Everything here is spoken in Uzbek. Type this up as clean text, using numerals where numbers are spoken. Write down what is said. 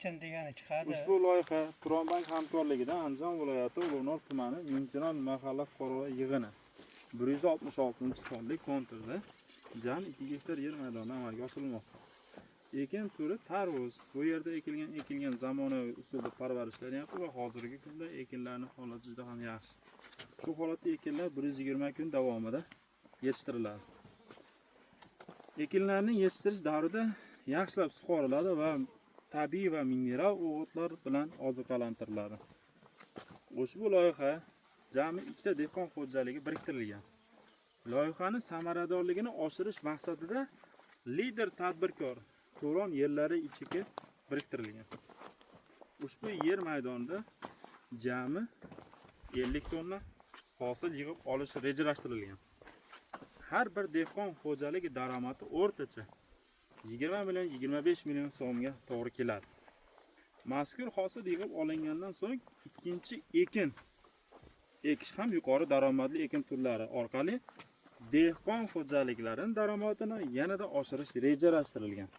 Kim degani chiqadi. Ushbu loyiha Turonbank hamkorligida Andijon viloyati Ulug'nor tumani Mingchinon mahalla fuqarolar yig'ini 166-sonli konturda jami 2 gektar yer maydonida amalga oshirilmoqda. Ekin turi tarvuz. Bu yerda ekilgan zamonaviy usulda parvarishlanyapti va hozirgi kunda ekinlarning holati juda ham yaxshi. Shu holatda ekinlar 120 kun davomida yetishtiriladi. Ekinlarning yetishtirish davrida yaxshilab sug'oriladi va tabiiy va mineral o'g'itlar bilan oziqlantiriladi. Ushbu loyiha jami 2 ta dehqon xo'jaligi biriktirilgan. Loyihaning samaradorligini oshirish maqsadida lider tadbirkor To'ron yerlari ichiga biriktirilgan. Ushbu yer maydonida jami 50 tonna hosil yig'ib olish rejalashtirilgan. Har bir dehqon xo'jaligi daromadi o'rtacha 20 million 25 million so'mga to'g'ri keladi. Mazkur hosil yig'ib olingandan so'ng ikkinchi ekin ekish ham yuqori daromadli ekin turlari orqali dehqon xo'jaliklarining daromadini yanada oshirish rejalashtirilgan.